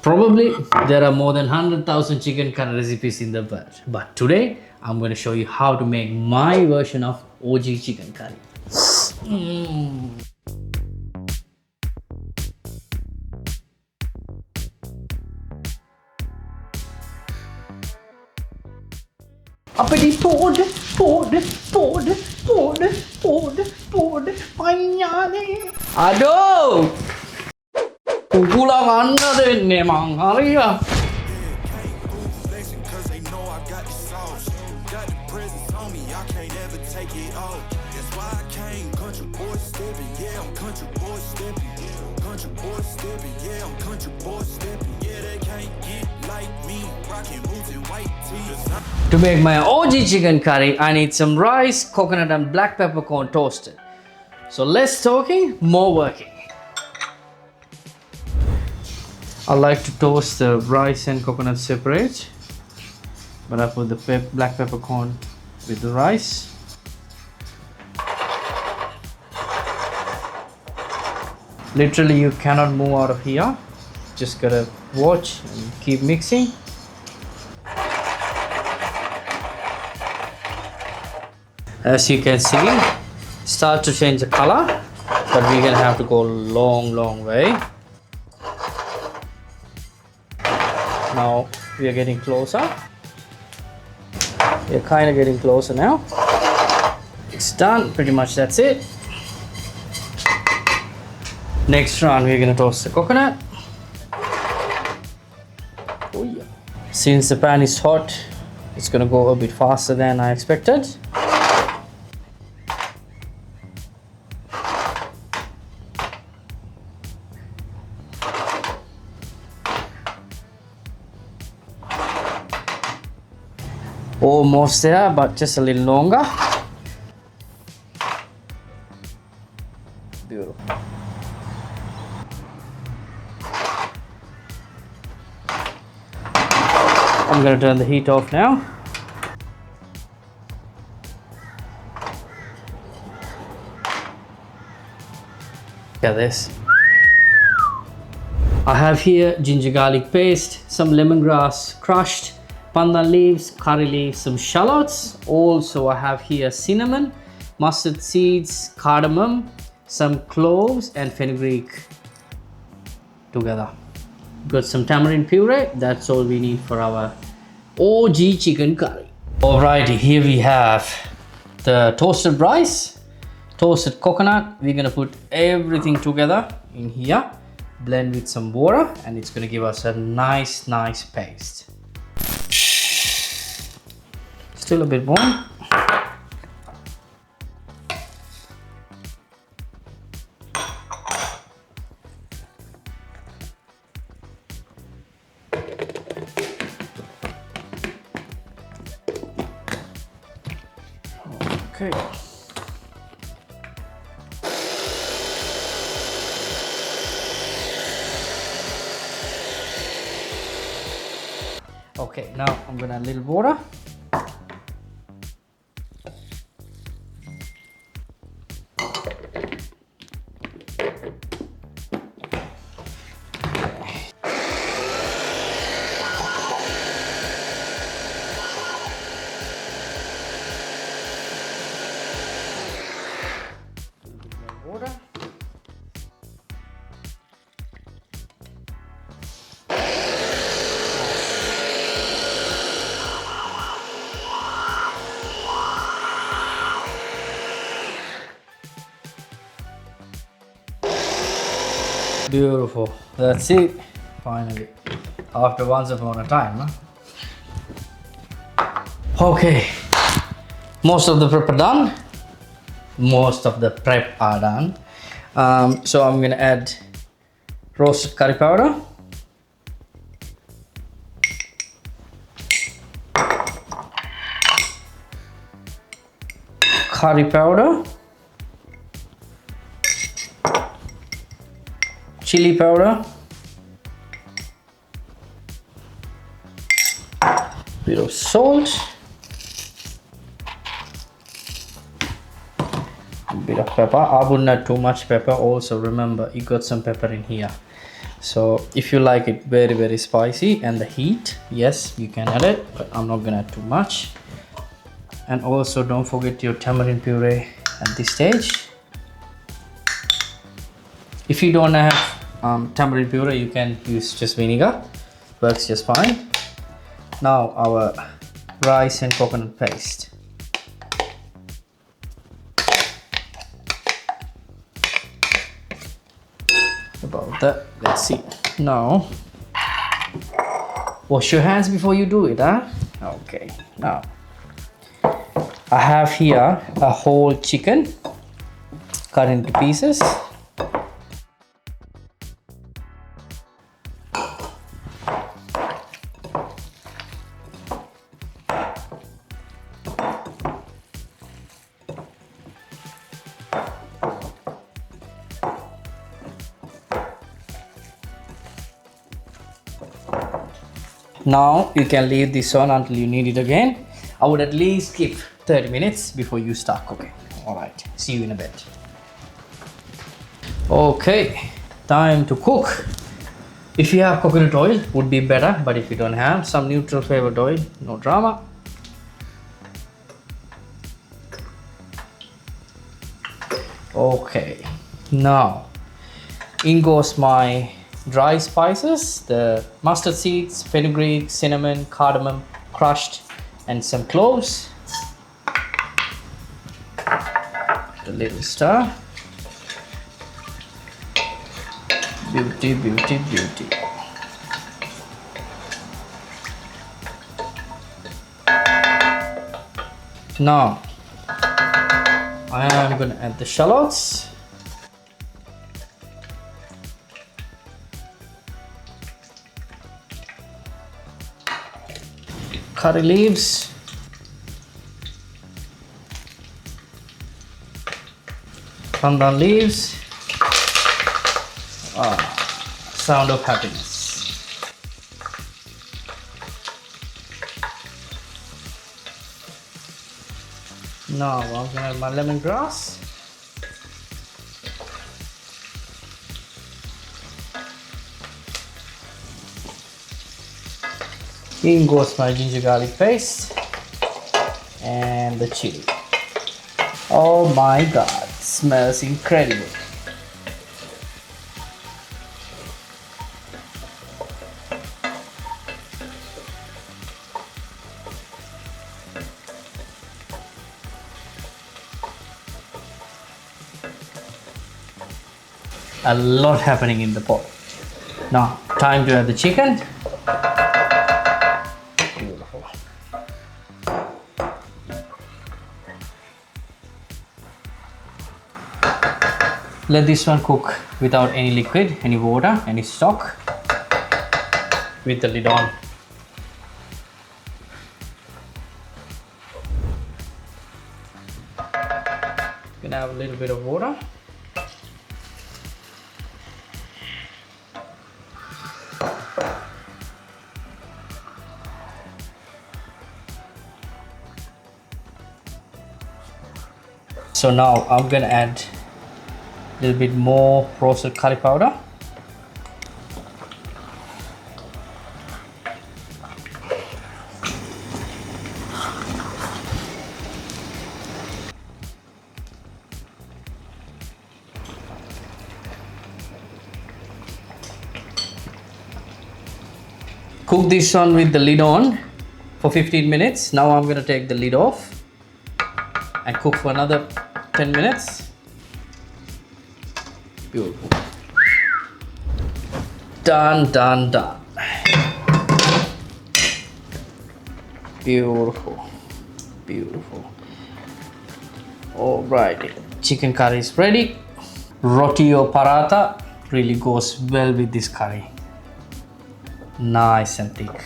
Probably there are more than 100,000 chicken curry recipes in the world. But today I'm going to show you how to make my version of OG chicken curry. Uppity pod, panyane. Aduh! Pulang anda deh memang hari ya. To make my OG chicken curry, I need some rice, coconut and black peppercorn toasted. So less talking, more working. I like to toast the rice and coconut separate, but I put the black peppercorn with the rice. Literally you cannot move out of here, just gotta watch and keep mixing. As you can see, start to change the color, but we're gonna have to go long way. Now we are getting closer. We're kind of getting closer now. It's done, pretty much that's it. Next round we're gonna toast the coconut. Oh yeah. Since the pan is hot, it's gonna go a bit faster than I expected. Almost there, but just a little longer. Beautiful. I'm going to turn the heat off now. Look at this. I have here ginger garlic paste, some lemongrass crushed, pandan leaves, curry leaves, some shallots. Also I have here cinnamon, mustard seeds, cardamom, some cloves and fenugreek together. Got some tamarind puree. That's all we need for our OG chicken curry. Alrighty, here we have the toasted rice, toasted coconut. We're gonna put everything together in here, blend with some water, and it's gonna give us a nice paste. Still a bit warm. Okay. Okay, now I'm gonna add a little water. Water. Beautiful. That's it. Finally. After once upon a time, huh? Okay. Most of the prep are done. So I'm gonna add roasted curry powder, chili powder, bit of salt, a bit of pepper. I wouldn't add too much pepper. Also remember, you got some pepper in here. So if you like it very spicy and the heat, yes, you can add it, but I'm not gonna add too much. And also don't forget your tamarind puree at this stage. If you don't have tamarind puree, you can use just vinegar, works just fine. Now our rice and coconut paste. About that, let's see. Now wash your hands before you do it, huh? Okay, now I have here a whole chicken cut into pieces. Now you can leave this on until you need it again. I would at least keep 30 minutes before you start cooking. Alright, see you in a bit. Okay, time to cook. If you have coconut oil, would be better, but if you don't have, some neutral flavored oil, no drama. Okay, now in goes my dry spices, the mustard seeds, fenugreek, cinnamon, cardamom, crushed, and some cloves. A little stir. Beauty, beauty, beauty. Now I am going to add the shallots. Curry leaves, pandan leaves. Sound of happiness. Now I'm gonna add my lemongrass. In goes my ginger garlic paste and the chili. Oh my god, smells incredible. A lot happening in the pot. Now, time to add the chicken. Let this one cook without any liquid, any water, any stock, with the lid on. Gonna have a little bit of water. So now I'm gonna add a little bit more roasted curry powder. Cook this one with the lid on for 15 minutes. Now I'm gonna take the lid off and cook for another 10 minutes. Beautiful. Done, done, done. Beautiful, beautiful. Alright, chicken curry is ready. Roti or paratha really goes well with this curry. Nice and thick.